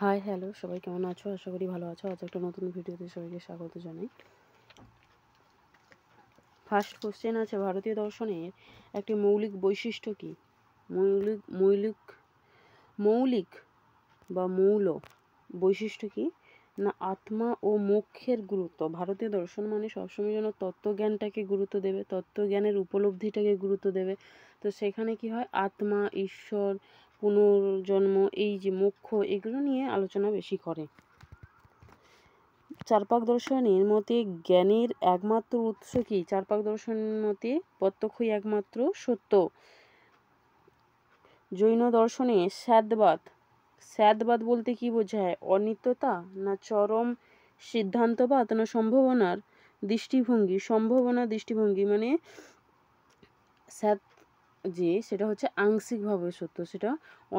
Hi hello, সবাই কেমন আছো? আশা করি ভালো আছো। আজ একটা নতুন ভিডিওতে সবাইকে স্বাগত জানাই। ফার্স্ট কোশ্চেন আছে, ভারতীয় দর্শনের একটি মৌলিক বৈশিষ্ট্য কী? মৌলিক বা মৌল বৈশিষ্ট্য কী? না আত্মা ও মোক্ষের গুরুত্ব। ভারতীয় দর্শন মানে সবসময় যেন তত্ত্বজ্ঞানটাকে গুরুত্ব দেবে, তত্ত্বজ্ঞানের উপলব্ধিটাকে গুরুত্ব দেবে। তো সেখানে কি হয়, আত্মা, ঈশ্বর, পুনর্জন্ম, এই যে মোক্ষ, এগুলো নিয়ে আলোচনা বেশি করে। চার্বাক দর্শনের মতে জ্ঞানের একমাত্র উৎস কি? চার্বাক দর্শন মতে প্রত্যক্ষই একমাত্র সত্য। জৈন দর্শনে স্যাদবাদ বলতে কি বোঝায়? অনিত্যতা, না চরম সিদ্ধান্তবাদ, না সম্ভাবনার দৃষ্টিভঙ্গি। মানে স্যাদ সেটা হচ্ছে আংশিকভাবে সত্য, সেটা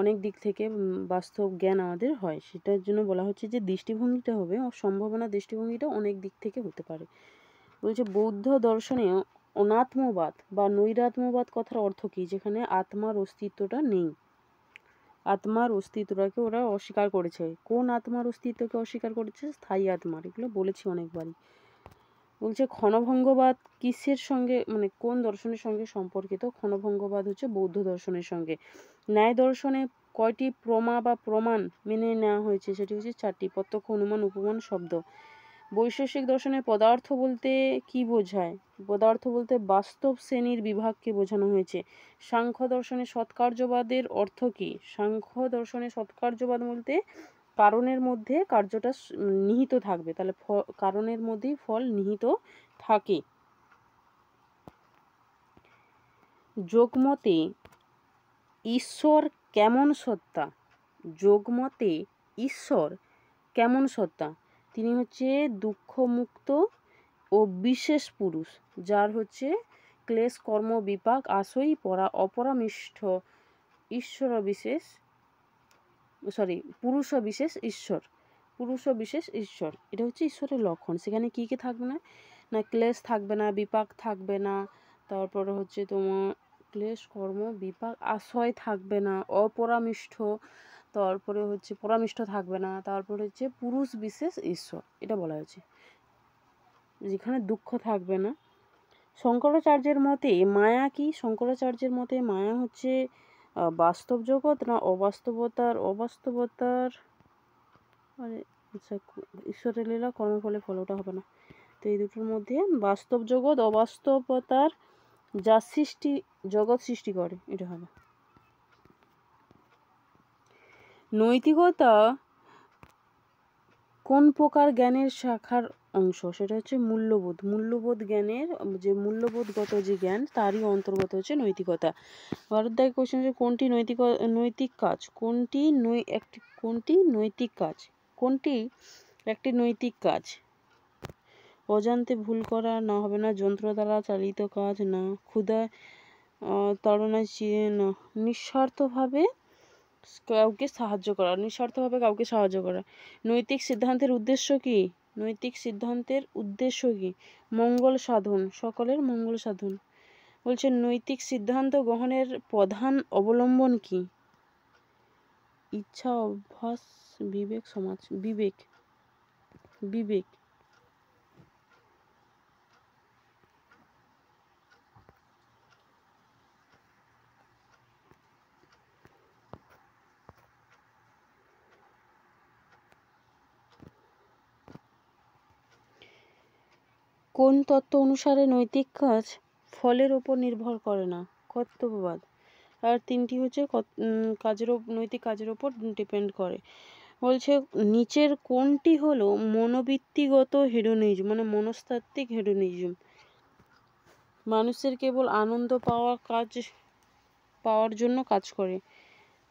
অনেক দিক থেকে বাস্তব জ্ঞান আমাদের হয়, সেটার জন্য বলা হচ্ছে যে দৃষ্টিভঙ্গিটা হবে সম্ভাবনা, দৃষ্টিভঙ্গিটা অনেক দিক থেকে হতে পারে। বলছে বৌদ্ধ দর্শনে অনাত্মবাদ বা নৈরাত্মবাদ কথার অর্থ কী? যেখানে আত্মার অস্তিত্বটা নেই, আত্মার অস্তিত্বটাকে ওরা অস্বীকার করেছে। কোন আত্মার অস্তিত্বকে অস্বীকার করেছে? স্থায়ী আত্মার। এগুলো বলেছি অনেকবারই। বলছে ক্ষণভঙ্গবাদ কিসের সঙ্গে, মানে কোন দর্শনের সঙ্গে সম্পর্কিত? ক্ষণভঙ্গবাদ হচ্ছে বৌদ্ধ দর্শনের সঙ্গে। ন্যায় দর্শনে কয়টি প্রমা বা প্রমাণ মেনে নেওয়া হয়েছে? সেটি হচ্ছে 4টি: প্রত্যক্ষ, অনুমান, উপমান, শব্দ। বৈশেষিক দর্শনে পদার্থ বলতে কি বোঝায়? পদার্থ বলতে বাস্তব শ্রেণীর বিভাগকে বোঝানো হয়েছে। সাংখ্য দর্শনে সৎকার্যবাদের অর্থ কী? সাংখ্য দর্শনে সৎকার্যবাদ বলতে কারণের মধ্যে কার্যটা নিহিত থাকবে, তাহলে কারণের মধ্যেই ফল নিহিত থাকে। যোগমতে ঈশ্বর কেমন সত্তা? যোগমতে ঈশ্বর কেমন সত্তা? তিনি হচ্ছে দুঃখমুক্ত ও বিশেষ পুরুষ, যার হচ্ছে ক্লেশ কর্ম বিপাক আশয় অপরামিষ্ট পুরুষ বিশেষ ঈশ্বর। এটা হচ্ছে ঈশ্বরের লক্ষণ। সেখানে কি কি থাকবে না? না ক্লেশ থাকবে না, বিপাক থাকবে না, তারপরে হচ্ছে তোমার ক্লেশ কর্ম বিপাক আশয় থাকবে না, অপরামিষ্ট, তারপরে হচ্ছে পরামিষ্ট থাকবে না, তারপরে হচ্ছে পুরুষ বিশেষ ঈশ্বর, এটা বলা হয়েছে, যেখানে দুঃখ থাকবে না। শঙ্করাচার্যের মতে মায়া কি? শঙ্করাচার্যের মতে মায়া হচ্ছে বাস্তব জগৎ না অবাস্তবতার ঈশ্বরের লীলা কর্মফলে ফল, ওটা হবে না। তো এই দুটোর মধ্যে বাস্তব জগৎ অবাস্তবতার যা জগৎ সৃষ্টি করে, এটা হবে। নৈতিকতা কোন প্রকার জ্ঞানের শাখার অংশ? সেটা হচ্ছে মূল্যবোধ জ্ঞানের, যে মূল্যবোধগত যে জ্ঞান, তারই অন্তর্গত হচ্ছে নৈতিকতা। ভারতদায় কোশ্চেন হচ্ছে কোনটি একটি নৈতিক কাজ? অজান্তে ভুল করা, না হবে না যন্ত্র দ্বারা চালিত কাজ, না ক্ষুধা তাড়নায় না নিঃস্বার্থভাবে কাউকে সাহায্য করা। নৈতিক সিদ্ধান্তের উদ্দেশ্য কি? মঙ্গল সাধন, সকলের মঙ্গল সাধন। বলছে নৈতিক সিদ্ধান্ত গ্রহণের প্রধান অবলম্বন কি? ইচ্ছা, অভ্যাস, বিবেক। কোন তত্ত্ব অনুসারে নৈতিক কাজ ফলের উপর নির্ভর করে না? কর্তব্যবাদ। আর 3টি হচ্ছে নৈতিক কাজের উপর ডিপেন্ড করে। বলছে নিচের কোনটি হলো মনোবৃত্তিগত হেডোনিজম, মানে মনস্তাত্ত্বিক হেডোনিজম? মানুষের কেবল আনন্দ পাওয়ার জন্য কাজ করে,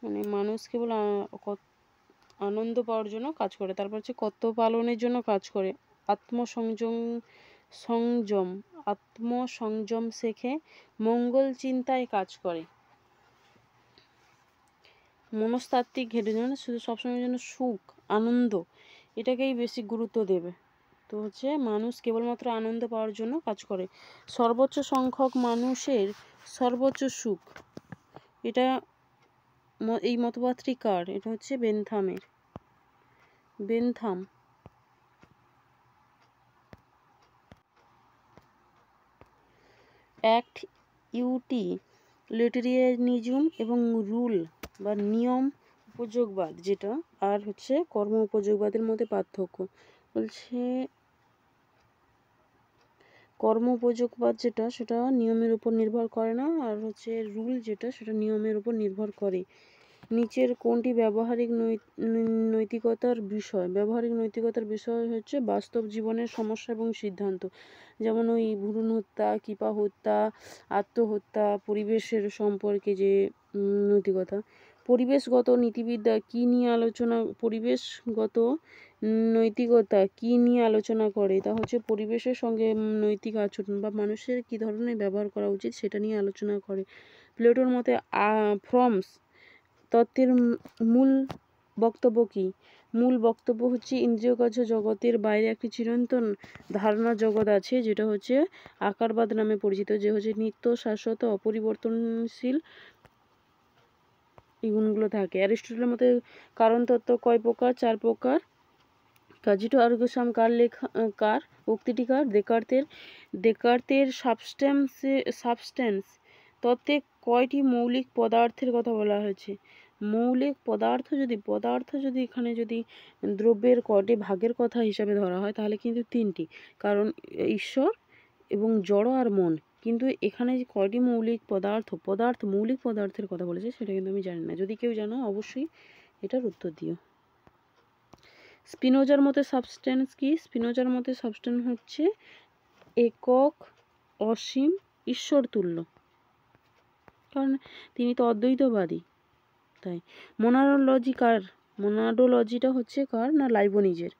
মানে মানুষ কেবল আনন্দ পাওয়ার জন্য কাজ করে। তারপর হচ্ছে কর্তব্য পালনের জন্য কাজ করে। আত্মসংযম শেখে, মঙ্গল চিন্তায় কাজ করে। মনস্তাত্ত্বিক হেডোনিজম শুধু সবসময় যেন সুখ, আনন্দ, এটাকেই বেশি গুরুত্ব দেবে। তো হচ্ছে মানুষ কেবলমাত্র আনন্দ পাওয়ার জন্য কাজ করে। সর্বোচ্চ সংখ্যক মানুষের সর্বোচ্চ সুখ, এটা এই মতবাদটি কার? এটা হচ্ছে বেনথামের। বেনথাম। অ্যাক্ট ইউটিলিটেরিয়ানিজম এবং রুল বা নিয়ম উপযোগবাদ যেটা, আর হচ্ছে কর্ম উপযোগবাদের মধ্যে পার্থক্য বলছে। কর্ম উপযোগবাদ যেটা সেটা নিয়মের উপর নির্ভর করে না, আর হচ্ছে রুল যেটা সেটা নিয়মের উপর নির্ভর করে। নিচের কোনটি ব্যবহারিক নৈতিকতার বিষয়? ব্যবহারিক নৈতিকতার বিষয় হচ্ছে বাস্তব জীবনের সমস্যা এবং সিদ্ধান্ত, যেমন ওই ভ্রূণ হত্যা, কৃপা হত্যা, আত্মহত্যা, পরিবেশের সম্পর্কে যে নৈতিকতা। পরিবেশগত নীতিবিদ্যা কি নিয়ে আলোচনা, পরিবেশগত নৈতিকতা কি নিয়ে আলোচনা করে? তা হচ্ছে পরিবেশের সঙ্গে নৈতিক আচরণ বা মানুষের কী ধরনের ব্যবহার করা উচিত সেটা নিয়ে আলোচনা করে। প্লেটোর মতে ফ্রমস তত্ত্বের মূল বক্তব্য কী? মূল বক্তব্য হচ্ছে ইন্দ্রিয়গ্রাহ্য জগতের বাইরে একটি চিরন্তন ধারণা জগৎ আছে, যেটা হচ্ছে আকারবাদ নামে পরিচিত, যে হচ্ছে নিত্য, শাশ্বত, অপরিবর্তনশীল এই গুণগুলো থাকে। অ্যারিস্টটলের মতে কারণ তত্ত্ব কয় প্রকার? 4 প্রকার। কাজিটো আর্গুসাম কার লেখা, কার উক্তিটি কার? ডেকার্তের সাবস্টেন্স তত্ত্বে কয়টি মৌলিক পদার্থের কথা বলা হয়েছে? মৌলিক পদার্থ যদি এখানে যদি দ্রব্যের কয়টি ভাগের কথা হিসাবে ধরা হয় তাহলে কিন্তু 3টি, কারণ ঈশ্বর এবং জড় আর মন। কিন্তু এখানে যে কয়টি মৌলিক পদার্থের কথা বলেছে সেটা কিন্তু আমি জানি না। যদি কেউ জানো অবশ্যই এটার উত্তর দিও। স্পিনোজার মতে সাবস্টেন্স কি? স্পিনোজার মতে সাবস্টেন্স হচ্ছে একক, অসীম, ঈশ্বর তুল্য, কারণ তিনি তো অদ্বৈতবাদী। তাই মোনাডোলজিটা হচ্ছে কার? না লাইবনিজের।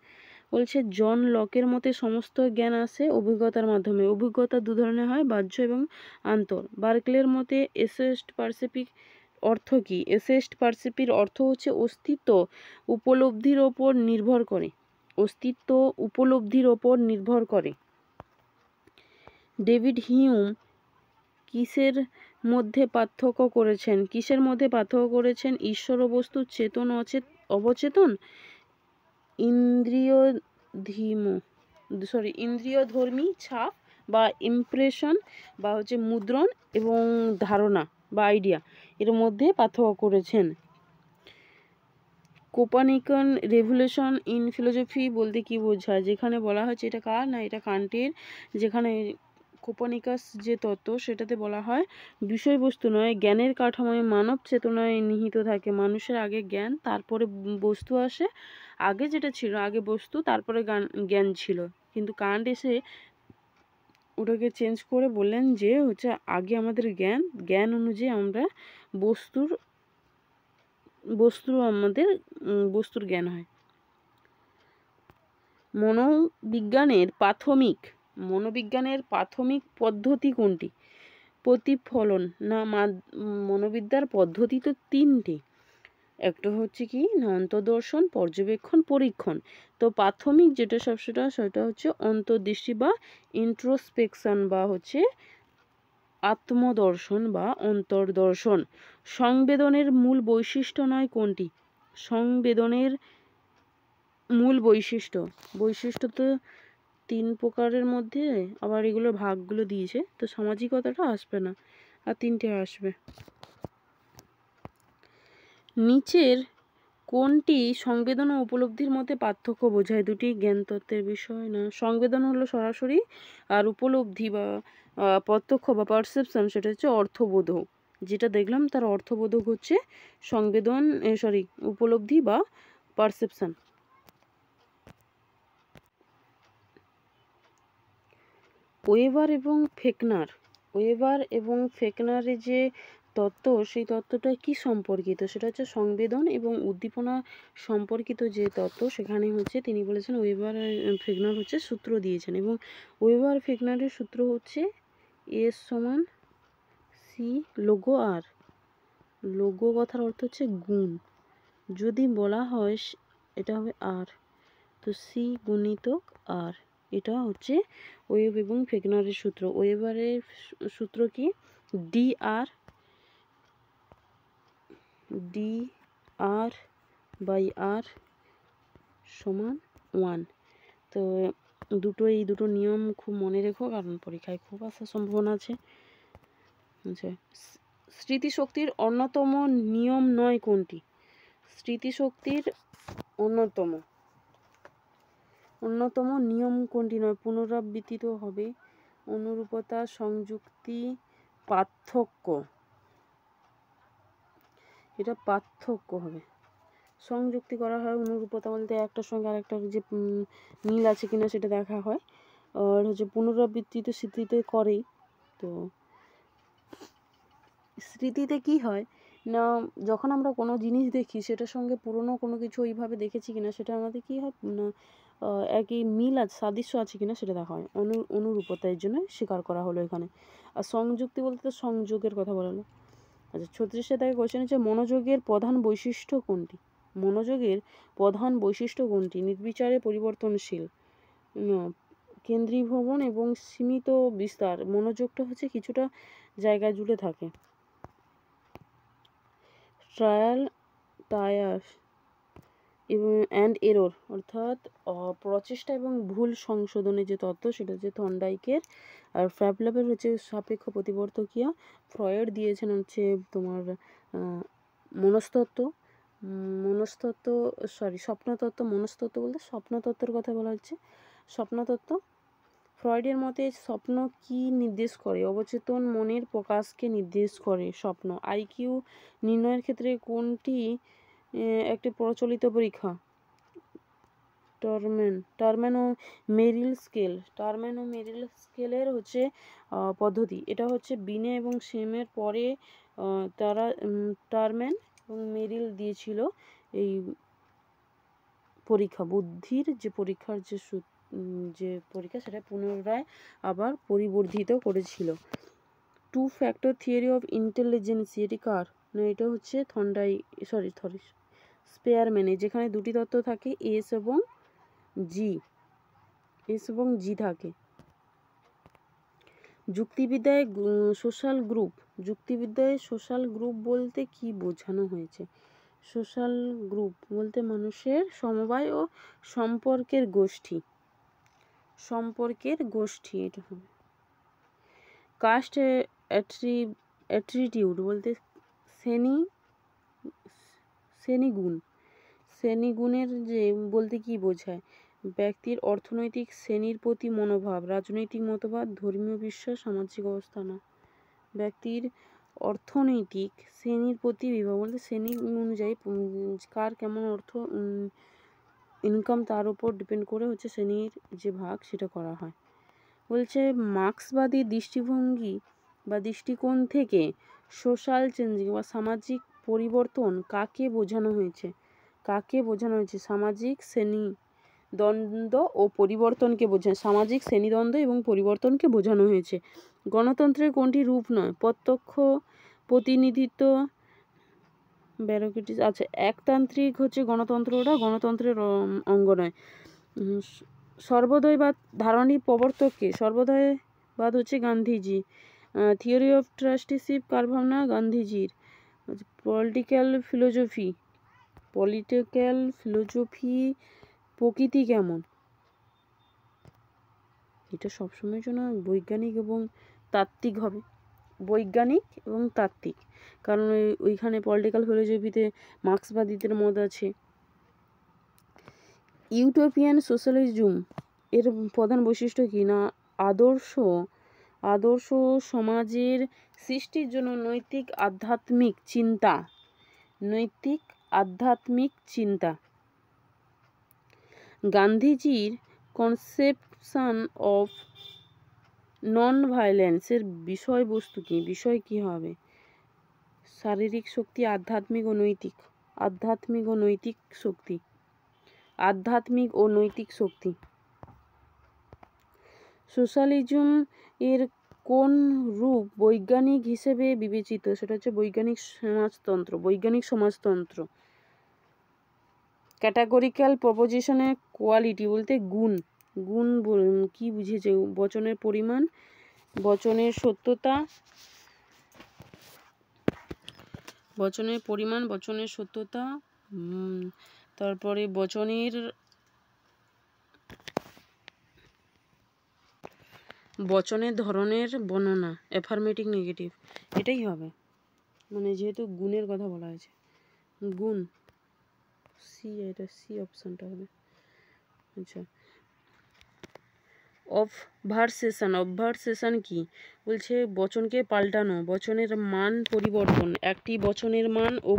বলছে জন লকের মতে সমস্ত জ্ঞান আসে অভিজ্ঞতার মাধ্যমে। অভিজ্ঞতা 2 ধরনের হয়, বাহ্য এবং আন্তর। বার্কলের মতে এসেস্ট পারসেপিক অর্থ কি? এসেস্ট পারসেপির অর্থ হচ্ছে অস্তিত্ব উপলব্ধির ওপর নির্ভর করে। অস্তিত্ব উপলব্ধির ওপর নির্ভর করে। ডেভিড হিউম কিসের মধ্যে পার্থক্য করেছেন? ঈশ্বর ও বস্তু, চেতন অবচেতন, ইন্দ্রিয়ধর্মী ছাপ বা ইমপ্রেশন বা হচ্ছে মুদ্রণ এবং ধারণা বা আইডিয়া, এর মধ্যে পার্থক্য করেছেন। কোপার্নিকান রেভলিউশন ইন ফিলোসফি বলতে কি বোঝায়? যেখানে বলা হচ্ছে এটা কার? না এটা কান্টের। যেখানে কোপার্নিকাস যে তত্ত্ব সেটাতে বলা হয় বিষয়বস্তু নয়, জ্ঞানের কাঠামোয় মানব চেতনায় নিহিত থাকে। মানুষের আগে জ্ঞান, তারপরে বস্তু আসে। আগে যেটা ছিল, আগে বস্তু, তারপরে জ্ঞান ছিল। কিন্তু কান্ট এসে ওটাকে চেঞ্জ করে বললেন যে হচ্ছে আগে আমাদের জ্ঞান অনুযায়ী আমরা বস্তুর জ্ঞান হয়। মনোবিজ্ঞানের প্রাথমিক পদ্ধতি কোনটি? প্রতিফলন না মনোবিদ্যার পদ্ধতি তো 3টি। একটা হচ্ছে কি না অন্তর্দর্শন, পর্যবেক্ষণ, পরীক্ষণ। তো প্রাথমিক যেটা সেটা হচ্ছে অন্তর্দৃষ্টি বা ইন্ট্রোস্পেকশন বা হচ্ছে আত্মদর্শন বা অন্তর্দর্শন। সংবেদনের মূল বৈশিষ্ট্য নয় কোনটি? সংবেদনের মূল বৈশিষ্ট্য তো 3 প্রকারের মধ্যে আবার এগুলো ভাগগুলো দিয়েছে, তো সামাজিকতাটা আসবে না, আর 3টে আসবে। নিচের কোনটি সংবেদন ও উপলব্ধির মধ্যে পার্থক্য বোঝায়? দুটি জ্ঞানতত্ত্বের বিষয় না। সংবেদন হলো সরাসরি, আর উপলব্ধি বা প্রত্যক্ষ বা পারসেপশন সেটা হচ্ছে অর্থবোধক। যেটা দেখলাম তার অর্থবোধক হচ্ছে উপলব্ধি বা পারসেপশন। ওয়েবার এবং ফেকনারের যে তত্ত্ব, সেই তত্ত্বটা কি সম্পর্কিত? সেটা হচ্ছে সংবেদন এবং উদ্দীপনা সম্পর্কিত যে তত্ত্ব, সেখানে হচ্ছে তিনি বলেছেন ওয়েবার আর ফেকনার হচ্ছে সূত্র দিয়েছেন, এবং ওয়েবার ফেকনারের সূত্র হচ্ছে S সমান C লোগো আর। লোগো কথার অর্থ হচ্ছে গুণ, যদি বলা হয় এটা হবে আর, তো C গুণিতক আর। এটা হচ্ছে ওয়েব এবং ফেকনারের সূত্র। ওয়েবারের সূত্র কি? ডি আর বাই আর সমান 1। তো এই দুটো নিয়ম খুব মনে রেখো, কারণ পরীক্ষায় খুব আসার সম্ভাবনা আছে। আচ্ছা, স্মৃতিশক্তির অন্যতম নিয়ম নয় কোনটি? স্মৃতিশক্তির অন্যতম নিয়ম কোনটি নয়? পুনরাবৃত্তিত হবে, অনুরূপতা, সংযুক্তি, পার্থক্য। এটা পার্থক্য হবে। সংযুক্তি করা হয়, অনুরূপতা বলতে একটার সঙ্গে আরেকটার যে মিল আছে কিনা সেটা দেখা হয়। আর হচ্ছে পুনরাবৃত্তি তো স্মৃতিতে করেই। তো স্মৃতিতে কি হয় না, যখন আমরা কোনো জিনিস দেখি সেটার সঙ্গে পুরনো কোনো কিছু ওইভাবে দেখেছি কিনা সেটা আমাদের কি হয় না, একই মিল আছে, সাদৃশ্য আছে কিনা সেটা দেখা হয়। অনুরূপতার জন্য স্বীকার করা হলো এখানে। আর সংযুক্তি বলতে তো সংযোগের কথা বলা হলো। আচ্ছা, 36 থেকে কোয়েশ্চেন হচ্ছে মনোযোগের প্রধান বৈশিষ্ট্য কোনটি? মনোযোগের প্রধান বৈশিষ্ট্য কোনটি? নির্বিচারে পরিবর্তনশীল, কেন্দ্রীভবন এবং সীমিত বিস্তার। মনোযোগটা হচ্ছে কিছুটা জায়গা জুড়ে থাকে। ট্রায়াল অ্যান্ড এরর অর্থাৎ প্রচেষ্টা এবং ভুল সংশোধনের যে তত্ত্ব, সেটা হচ্ছে থর্নডাইকের। আর প্যাভলভের হচ্ছে সাপেক্ষ প্রতিবর্তকীয়। ফ্রয়েড দিয়েছেন হচ্ছে তোমার স্বপ্নতত্ত্ব। মনস্তত্ত্ব বলতে স্বপ্নতত্ত্বের কথা বলা হচ্ছে। স্বপ্নতত্ত্ব ফ্রয়েডের মতে স্বপ্ন কি নির্দেশ করে? অবচেতন মনের প্রকাশকে নির্দেশ করে স্বপ্ন। আইকিউ নির্ণয়ের ক্ষেত্রে কোনটি একটি প্রচলিত পরীক্ষা? টারম্যান ও মেরিল স্কেলের হচ্ছে পদ্ধতি। এটা হচ্ছে বিনে এবং সেমের পরে তারা টারম্যান এবং মেরিল দিয়েছিল এই পরীক্ষা, বুদ্ধির যে পরীক্ষার যে পরীক্ষা, সেটা পুনরায় আবার পরিবর্ধিত করেছিল। 2 ফ্যাক্টর থিওরি অফ ইন্টেলিজেন্স, এটি কার? না, এটা হচ্ছে স্পেয়ারম্যানের, যেখানে দুটি তত্ত্ব থাকে, এস এবং জি থাকে। যুক্তিবিদ্যায় সোশ্যাল গ্রুপ বলতে কি বোঝানো হয়েছে? সোশ্যাল গ্রুপ বলতে মানুষের সমবায় ও সম্পর্কের গোষ্ঠী এটা হবে। কাস্ট অ্যাট্রিটিউড বলতে শ্রেণীগুণের যে বলতে কি বোঝায়? ব্যক্তির অর্থনৈতিক শ্রেণীর প্রতি মনোভাব, রাজনৈতিক মতবাদ, ধর্মীয় বিশ্বাস, সামাজিক অবস্থা। না, ব্যক্তির অর্থনৈতিক শ্রেণীর প্রতি বিভাগ বলতে শ্রেণী অনুযায়ী কার কেমন ইনকাম তার উপর ডিপেন্ড করে হচ্ছে শ্রেণীর যে ভাগ সেটা করা হয়। বলছে মার্ক্সবাদী দৃষ্টিভঙ্গি বা দৃষ্টিকোণ থেকে সোশ্যাল চেঞ্জিং বা সামাজিক পরিবর্তন কাকে বোঝানো হয়েছে? সামাজিক শ্রেণীদ্বন্দ্ব ও পরিবর্তনকে বোঝায়। সামাজিক শ্রেণীদ্বন্দ্ব এবং পরিবর্তনকে বোঝানো হয়েছে। গণতন্ত্রের কোনটি রূপ নয়? প্রত্যক্ষ প্রতিনিধিত্ব, ব্যারোক্রেটিস। আচ্ছা, একতান্ত্রিক হচ্ছে গণতন্ত্রটা গণতন্ত্রের অঙ্গ নয়। সর্বদয়বাদ ধারণার প্রবর্তককে? সর্বদয়বাদ হচ্ছে গান্ধীজি। থিওরি অফ ট্রাস্টিশিপ কার ভাবনা? গান্ধীজির। পলিটিক্যাল ফিলোজফি প্রকৃতি কেমন? এটা সবসময়ের জন্য বৈজ্ঞানিক এবং তাত্ত্বিক হবে। কারণ ওইখানে পলিটিক্যাল ফিলোজফিতে মার্ক্সবাদীদের মত আছে। ইউটোপিয়ান সোশ্যালিজম এর প্রধান বৈশিষ্ট্য কি? না, আদর্শ সমাজের সৃষ্টির জন্য নৈতিক আধ্যাত্মিক চিন্তা। গান্ধীজির কনসেপশন অফ নন ভায়োলেন্সের বিষয়বস্তু কি? বিষয় কি হবে? শারীরিক শক্তি, আধ্যাত্মিক ও নৈতিক শক্তি। সোশ্যালিজম এর কোন রূপ বৈজ্ঞানিক হিসেবে বিবেচিত? সেটা হচ্ছে বৈজ্ঞানিক সমাজতন্ত্র। ক্যাটাগরিক্যাল প্রপোজিশনের কোয়ালিটি বলতে গুণ কি বুঝেছে? বচনের পরিমাণ, বচনের সত্যতা, তারপরে বচনের বচনের ধরনের বর্ণনা, অ্যাফার্মেটিভ নেগেটিভ, এটাই হবে। মানে যেহেতু গুণের কথা বলা হয়েছে, গুণ সি, এটা সি অপশানটা হবে। আচ্ছা, অবভার্সেশন কি বলছে? বচনকে পাল্টানো, বচনের মান পরিবর্তন, একটি বচনের মান ও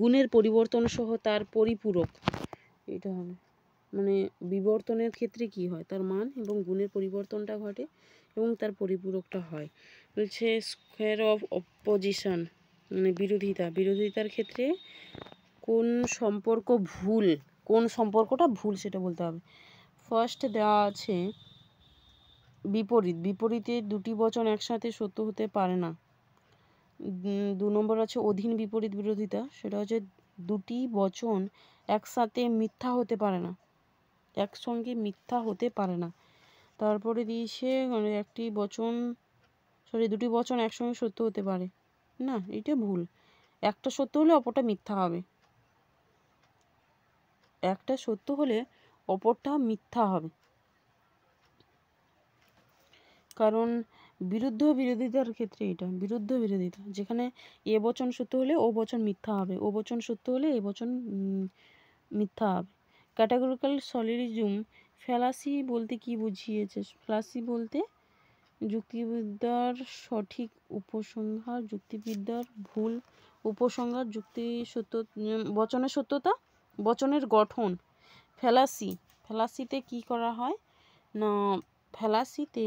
গুণের পরিবর্তন সহ তার পরিপূরক, এটা হবে। মানে বিবর্তনের ক্ষেত্রে কি হয়, তার মান এবং গুণের পরিবর্তনটা ঘটে এবং তার পরিপূরকটা হয়। বলছে স্কোয়ার অফ অপোজিশন, মানে বিরোধিতার ক্ষেত্রে কোন সম্পর্ক ভুল, কোন সম্পর্কটা ভুল সেটা বলতে হবে। ফার্স্ট দেওয়া আছে বিপরীতে দুটি বচন একসাথে সত্য হতে পারে না। 2 নম্বর আছে অধীন বিপরীত বিরোধিতা, সেটা হচ্ছে দুটি বচন একসাথে মিথ্যা হতে পারে না, একসঙ্গে মিথ্যা হতে পারে না। তারপরে দিয়েছে দুটি বচন একসঙ্গে সত্য হতে পারে না, এটা ভুল। একটা সত্য হলে অপরটা মিথ্যা হবে, একটা সত্য হলে অপরটা মিথ্যা হবে। কারণ বিরোধিতার ক্ষেত্রে এটা বিরোধিতা, যেখানে এ বচন সত্য হলে ও বচন মিথ্যা হবে, ও বচন সত্য হলে এ বচন মিথ্যা হবে। ক্যাটাগরিক্যাল সলিলিজম ফ্যালাসি বলতে কি বুঝিয়েছে? ফ্যালাসি বলতে যুক্তিবিদ্যার সঠিক উপসংহার, যুক্তিবিদ্যার ভুল উপসংহার, বচনের সত্যতা, বচনের গঠন। ফ্যালাসিতে কি করা হয় না, ফ্যালাসিতে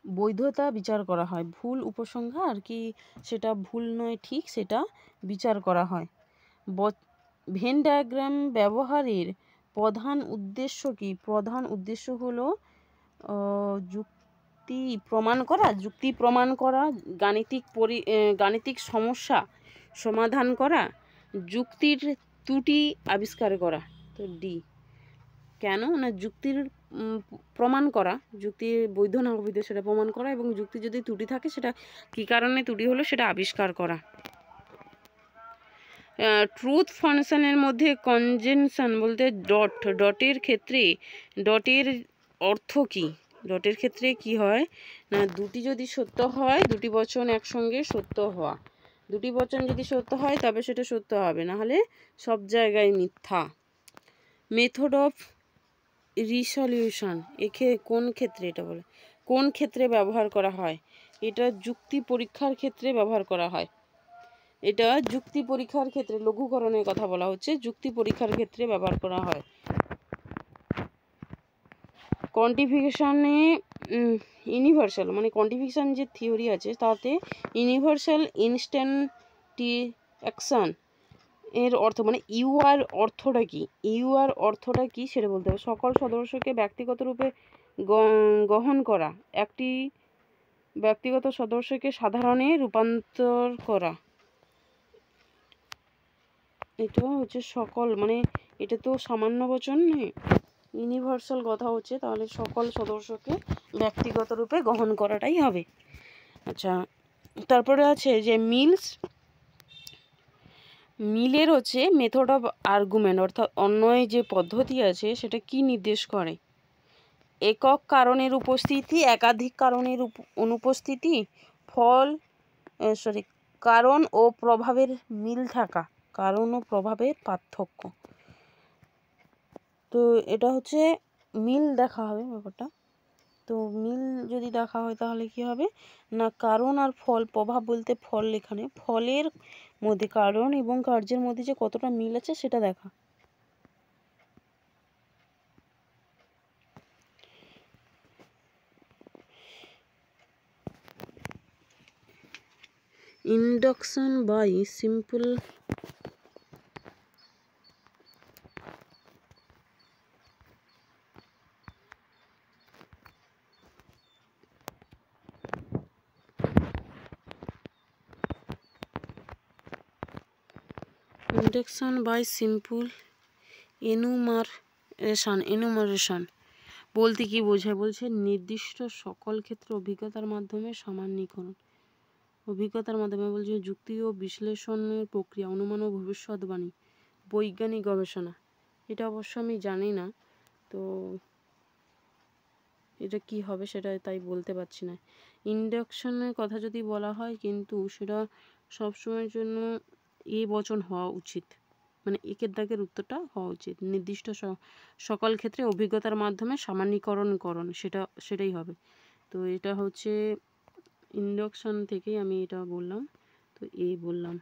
বৈধতা বিচার করা হয়, ভুল উপসংহার কি সেটা ভুল নয় ঠিক সেটা বিচার করা হয়। ভেন ডায়াগ্রাম ব্যবহারের প্রধান উদ্দেশ্য কি? প্রধান উদ্দেশ্য হলো যুক্তি প্রমাণ করা, গাণিতিক সমস্যা সমাধান করা, যুক্তির ত্রুটি আবিষ্কার করা। তো ডি। কেন না যুক্তির প্রমাণ করা, যুক্তি বৈধ না অবৈধ সেটা প্রমাণ করা, এবং যুক্তি যদি ত্রুটি থাকে সেটা কী কারণে ত্রুটি হলো সেটা আবিষ্কার করা। ট্রুথ ফাংশনের মধ্যে কনজেনশন বলতে ডটের ক্ষেত্রে ডটের অর্থ কি? ডটের ক্ষেত্রে কি হয় না, দুটি যদি সত্য হয়, দুটি বচন একসঙ্গে সত্য হওয়া, দুটি বচন যদি সত্য হয় তবে সেটা সত্য হবে, না হলে সব জায়গায় মিথ্যা। মেথড অফ রিসলিউশন কোন ক্ষেত্রে, এটা বলে কোন ক্ষেত্রে ব্যবহার করা হয়? এটা যুক্তি পরীক্ষার ক্ষেত্রে ব্যবহার করা হয়, এটা যুক্তি পরীক্ষার ক্ষেত্রে, লঘুকরণের কথা বলা হচ্ছে, যুক্তি পরীক্ষার ক্ষেত্রে ব্যবহার করা হয়। কোয়ান্টিফিকেশনে ইউনিভার্সাল, মানে কোয়ান্টিফিকেশন যে থিওরি আছে তাতে ইউনিভার্সাল ইনস্ট্যান্টিয়েশন এর অর্থ, মানে ইউআর অর্থটা কি, ইউআর অর্থটা কি সেটা বলতে হবে। সকল সদস্যকে ব্যক্তিগত রূপে গ্রহণ করা, একটি ব্যক্তিগত সদস্যকে সাধারণে রূপান্তর করা, এটা হচ্ছে সকল, মানে এটা তো সামান্য বচন নেই, ইউনিভার্সাল কথা হচ্ছে, তাহলে সকল সদস্যকে ব্যক্তিগত রূপে গ্রহণ করাটাই হবে। আচ্ছা, তারপরে আছে যে মিলের হচ্ছে মেথড অফ আর্গুমেন্ট, অর্থাৎ অন্যয় যে পদ্ধতি আছে সেটা কি নির্দেশ করে? একক কারণের উপস্থিতি, একাধিক কারণের অনুপস্থিতি, কারণ ও প্রভাবের মিল থাকা, কারণ ও প্রভাবের পার্থক্য। তো এটা হচ্ছে মিল দেখা হবে ব্যাপারটা। তো মিল যদি দেখা হয় তাহলে কি হবে না, কারণ আর ফল, প্রভাব বলতে ফল, এখানে ফলের মধ্যে কারণ এবং কার্যের মধ্যে যে কতটা মিল আছে সেটা দেখা। ইন্ডাকশন বাই সিম্পল এনুমারেশন বলতে কি বোঝায়? বলছে নির্দিষ্ট সকল ক্ষেত্রে অভিজ্ঞতার মাধ্যমে সামান্যীকরণ, অভিজ্ঞতার মাধ্যমে বলছে যুক্তি ও বিশ্লেষণের প্রক্রিয়া, অনুমান ও ভবিষ্যৎবাণী, বৈজ্ঞানিক গবেষণা। এটা অবশ্য আমি জানি না, তো এটা কি হবে সেটা তাই বলতে পারছি না। ইন্ডাকশনের কথা যদি বলা হয় কিন্তু সেটা সবসময়ের জন্য এ বচন হওয়া উচিত। মানে একের দাগের উত্তরটা হওয়া উচিত। নির্দিষ্ট সকল ক্ষেত্রে অভিজ্ঞতার মাধ্যমে সামান্যীকরণ সেটাই হবে। তো এটা হচ্ছে ইন্ডাকশন থেকেই আমি এটা বললাম। তো বললাম।